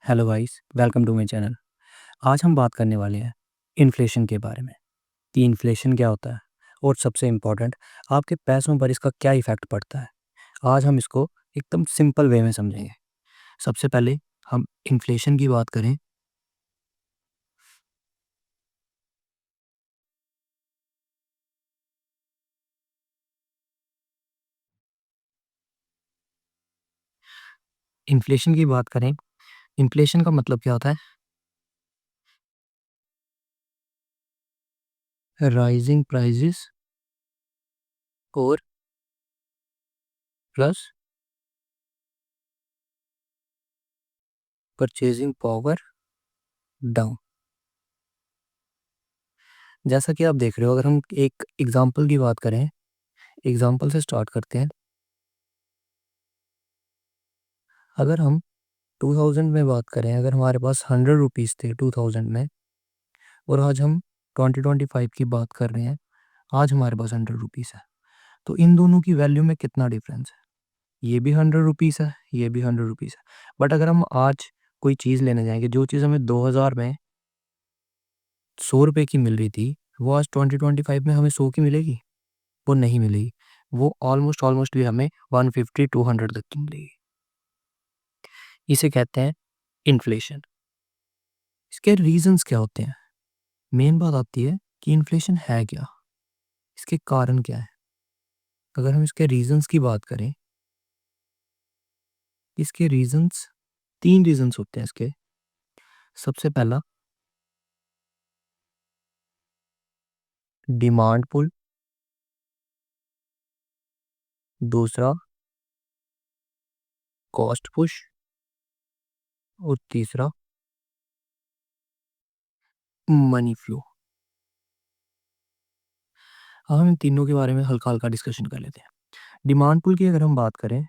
Hello guys, welcome to my channel. आज हम बात करने वाले हैं इन्फ्लेशन के बारे में कि इन्फ्लेशन क्या होता है और सबसे इम्पोर्टेंट आपके पैसों पर इसका क्या इफ़ेक्ट पड़ता है। आज हम इसको एकदम सिंपल वे में समझेंगे। सबसे पहले हम इन्फ्लेशन की बात करें। इन्फ्लेशन की बात करें, इन्फ्लेशन का मतलब क्या होता है? राइजिंग प्राइसेस और प्लस परचेजिंग पावर डाउन। जैसा कि आप देख रहे हो, अगर हम एक एग्जांपल की बात करें, एग्जांपल से स्टार्ट करते हैं। अगर हम 2000 में बात करें, अगर हमारे पास 100 रुपीज़ थे 2000 में और आज हम 2025 की बात कर रहे हैं, आज हमारे पास 100 रुपीज़ है। तो इन दोनों की वैल्यू में कितना डिफरेंस है? ये भी 100 रुपीज़ है, ये भी 100 रुपीज़ है। बट अगर हम आज कोई चीज़ लेने जाएँगे, जो चीज़ हमें 2000 में 100 रुपए की मिल रही थी, वो आज 2025 में हमें 100 की मिलेगी? वो नहीं मिलेगी। वो ऑलमोस्ट भी हमें 150-200 तक की मिलेगी। इसे कहते हैं इन्फ्लेशन। इसके रीज़न्स क्या होते हैं? मेन बात आती है कि इन्फ्लेशन है क्या? इसके कारण क्या है? अगर हम इसके रीज़न्स की बात करें, इसके रीज़न्स 3 रीज़न्स होते हैं इसके। सबसे पहला डिमांड पुल, दूसरा कॉस्ट पुश और तीसरा मनी फ्लो। अब हम इन तीनों के बारे में हल्का-हल्का डिस्कशन कर लेते हैं। डिमांड पुल की अगर हम बात करें,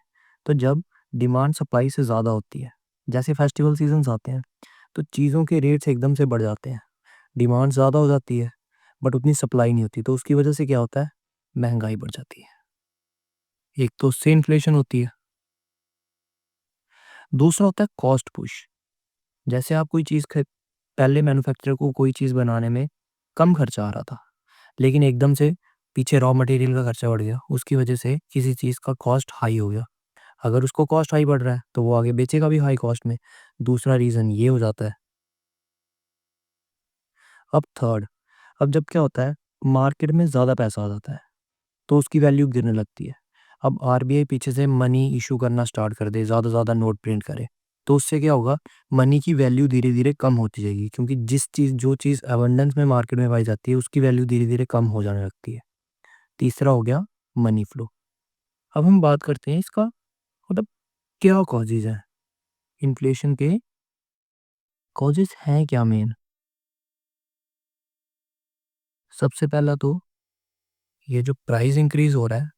तो जब डिमांड सप्लाई से ज़्यादा होती है, जैसे फेस्टिवल सीज़न्स आते हैं, तो चीज़ों के रेट्स एकदम से बढ़ जाते हैं। डिमांड ज़्यादा हो जाती है, बट उतनी सप्लाई नहीं होती, तो उसकी वजह से क्या होता है? महँगाई बढ़ जाती है। एक तो उससे इन्फ्लेशन होती है, दूसरा होता है कॉस्ट पुश। जैसे आप कोई चीज़ ख पहले मैन्युफैक्चरर को कोई चीज़ बनाने में कम खर्चा आ रहा था, लेकिन एकदम से पीछे रॉ मटेरियल का खर्चा बढ़ गया, उसकी वजह से किसी चीज़ का कॉस्ट हाई हो गया। अगर उसको कॉस्ट हाई बढ़ रहा है, तो वो आगे बेचेगा भी हाई कॉस्ट में। दूसरा रीज़न ये हो जाता है। अब थर्ड, अब जब क्या होता है, मार्केट में ज़्यादा पैसा आ जाता है, तो उसकी वैल्यू गिरने लगती है। अब आरबीआई पीछे से मनी इश्यू करना स्टार्ट कर दे, ज़्यादा से ज़्यादा नोट प्रिंट करे, तो उससे क्या होगा? मनी की वैल्यू धीरे-धीरे कम होती जाएगी, क्योंकि जो चीज़ अबंडेंस में मार्केट में पाई जाती है, उसकी वैल्यू धीरे-धीरे कम हो जाने लगती है। तीसरा हो गया मनी फ्लो। अब हम बात करते हैं इसका, मतलब क्या कॉजेज़ हैं? इन्फ्लेशन के कॉजेज़ हैं क्या मेन? सबसे पहला तो ये जो प्राइस इंक्रीज़ हो रहा है,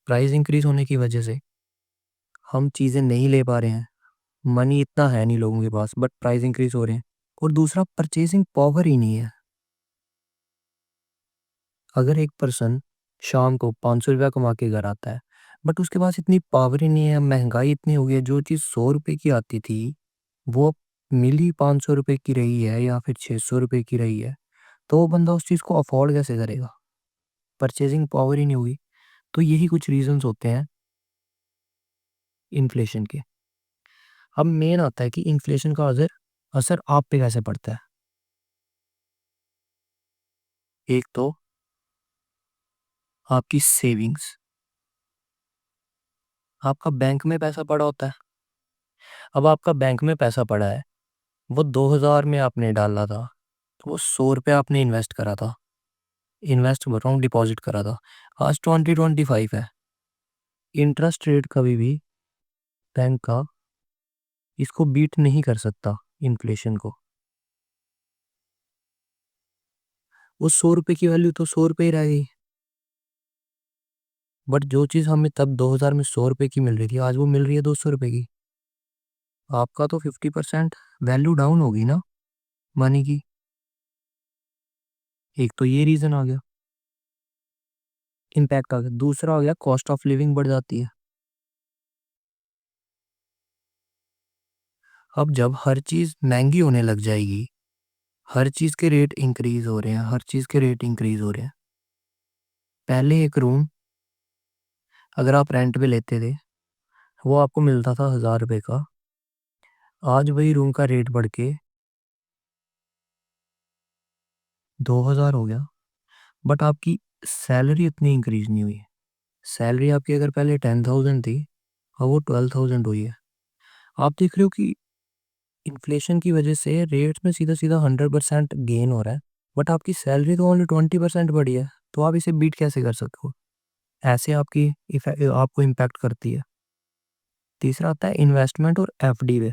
प्राइस इंक्रीज़ होने की वजह से हम चीज़ें नहीं ले पा रहे हैं। मनी इतना है नहीं लोगों के पास, बट प्राइस इंक्रीज़ हो रहे हैं। और दूसरा, परचेज़िंग पावर ही नहीं है। अगर एक पर्सन शाम को ₹500 कमा के घर आता है, बट उसके पास इतनी पावर ही नहीं है, महँगाई इतनी हो गई है, जो चीज़ ₹100 की आती थी, वो अब मिल ही ₹500 की रही है या फिर ₹600 की रही है, तो वो बंदा उस चीज़ को अफ़ोर्ड कैसे करेगा? परचेज़िंग पावर ही नहीं होगी। तो यही कुछ रीज़न्स होते हैं इन्फ्लेशन के। अब मेन आता है कि इन्फ्लेशन का असर असर आप पे कैसे पड़ता है। एक तो आपकी सेविंग्स, आपका बैंक में पैसा पड़ा होता है। अब आपका बैंक में पैसा पड़ा है, वो 2000 में आपने डाला था, तो वो ₹100 आपने इन्वेस्ट करा था। इन्वेस्ट बोल रहा हूँ, डिपॉज़िट करा था। आज 2025 है। इंटरेस्ट रेट कभी भी बैंक का इसको बीट नहीं कर सकता, इन्फ्लेशन को। वो ₹100 की वैल्यू तो ₹100 ही रह गई। बट जो चीज़ हमें तब 2000 में ₹100 की मिल रही थी, आज वो मिल रही है ₹200 की। आपका तो 50% वैल्यू डाउन होगी ना मनी की। एक तो ये रीज़न आ गया, इम्पैक्ट आ गया। दूसरा आ गया, कॉस्ट ऑफ लिविंग बढ़ जाती है। अब जब हर चीज़ महंगी होने लग जाएगी, हर चीज़ के रेट इंक्रीज़ हो रहे हैं, हर चीज़ के रेट इंक्रीज़ हो रहे हैं। पहले एक रूम अगर आप रेंट पे लेते थे, वो आपको मिलता था ₹1000 का। आज वही रूम का रेट बढ़ के 2000 हो गया, बट आपकी सैलरी इतनी इंक्रीज़ नहीं हुई है। सैलरी आपकी अगर पहले 10,000 थी, अब वो 12,000 हुई है। आप देख रहे हो कि इन्फ्लेशन की वजह से रेट्स में सीधा-सीधा 100% गेन हो रहा है, बट आपकी सैलरी तो ओनली 20% बढ़ी है, तो आप इसे बीट कैसे कर सकते हो? ऐसे आपकी आपको इम्पैक्ट करती है। तीसरा आता है इन्वेस्टमेंट और एफडी पे।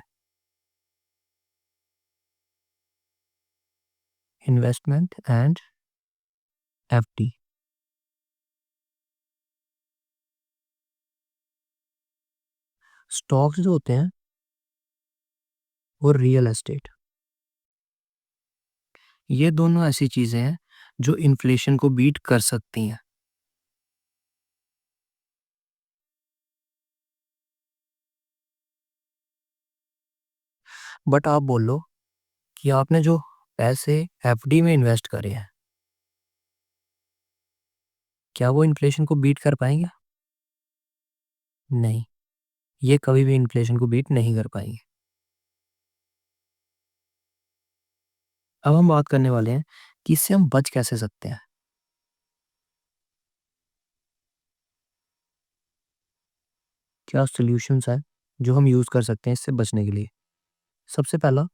Investment and FD. स्टॉक्स जो होते हैं और रियल एस्टेट, ये दोनों ऐसी चीज़ें हैं जो इन्फ्लेशन को बीट कर सकती हैं। बट आप बोलो कि आपने जो पैसे एफडी में इन्वेस्ट करे हैं, क्या वो इन्फ्लेशन को बीट कर पाएँगे? नहीं, ये कभी भी इन्फ्लेशन को बीट नहीं कर पाएँगे। अब हम बात करने वाले हैं कि इससे हम बच कैसे सकते हैं? क्या सॉल्यूशंस हैं जो हम यूज़ कर सकते हैं इससे बचने के लिए? सबसे पहला,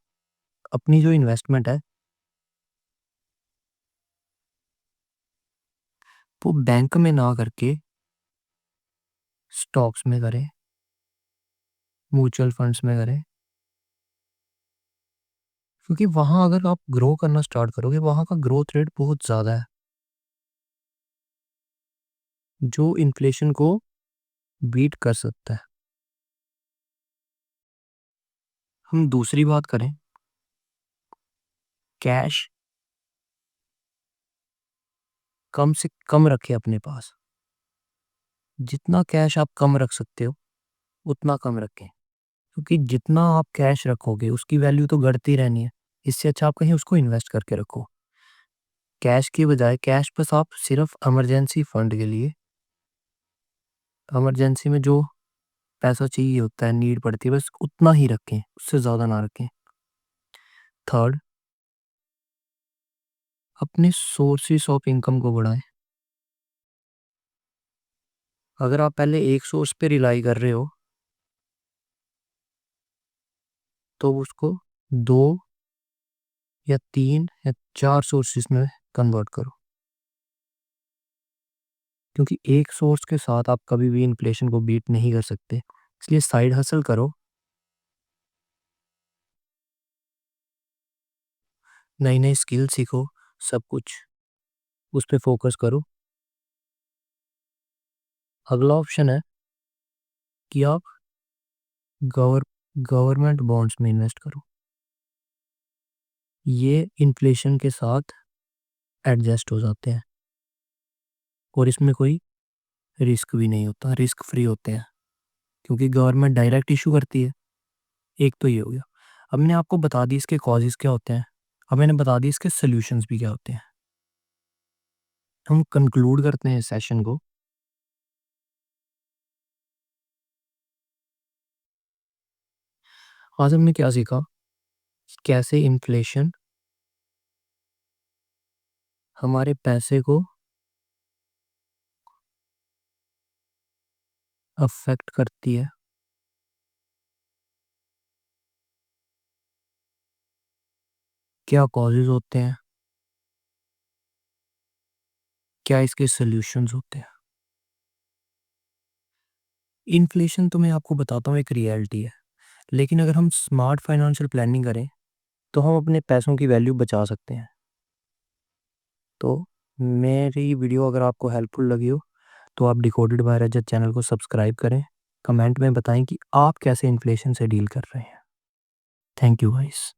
अपनी जो इन्वेस्टमेंट है, वो बैंक में ना करके स्टॉक्स में करें, म्यूचुअल फंड्स में करें। क्योंकि वहाँ अगर आप ग्रो करना स्टार्ट करोगे, वहाँ का ग्रोथ रेट बहुत ज़्यादा है, जो इन्फ्लेशन को बीट कर सकता है। हम दूसरी बात करें, कैश कम से कम रखें अपने पास। जितना कैश आप कम रख सकते हो, उतना कम रखें। क्योंकि जितना आप कैश रखोगे, उसकी वैल्यू तो बढ़ती रहनी है। इससे अच्छा आप कहीं उसको इन्वेस्ट करके रखो। कैश की बजाय कैश बस आप सिर्फ इमरजेंसी फंड के लिए, इमरजेंसी में जो पैसा चाहिए होता है, नीड पड़ती है, बस उतना ही रखें, उससे ज़्यादा ना रखें। थर्ड, अपने सोर्सेस ऑफ इनकम को बढ़ाएँ। अगर आप पहले एक सोर्स पे रिलाई कर रहे हो, तो उसको 2 या 3 या 4 सोर्सेस में कन्वर्ट करो। क्योंकि एक सोर्स के साथ आप कभी भी इन्फ्लेशन को बीट नहीं कर सकते। इसलिए साइड हसल करो, नई-नई स्किल सीखो, सब कुछ उस पे फ़ोकस करो। अगला ऑप्शन है कि आप गवर गवर्नमेंट बॉन्ड्स में इन्वेस्ट करो। ये इन्फ्लेशन के साथ एडजस्ट हो जाते हैं और इसमें कोई रिस्क भी नहीं होता, रिस्क फ्री होते हैं, क्योंकि गवर्नमेंट डायरेक्ट इश्यू करती है। एक तो ये हो गया। अब मैंने आपको बता दी इसके कॉजेज़ क्या होते हैं। अब मैंने बता दी इसके सॉल्यूशंस भी क्या होते हैं। हम कंक्लूड करते हैं इस सेशन को। आज हमने क्या सीखा? कैसे इन्फ्लेशन हमारे पैसे को अफ़ेक्ट करती है। क्या कॉजेज़ होते हैं? क्या इसके सॉल्यूशंस होते हैं? इन्फ्लेशन तो मैं आपको बताता हूँ एक रियलिटी है। लेकिन अगर हम स्मार्ट फाइनेंशियल प्लानिंग करें, तो हम अपने पैसों की वैल्यू बचा सकते हैं। तो मेरी वीडियो अगर आपको हेल्पफुल लगी हो, तो आप डिकोडेड बाय रजत चैनल को सब्सक्राइब करें। कमेंट में बताएँ कि आप कैसे इन्फ्लेशन से डील कर रहे हैं। Thank you guys.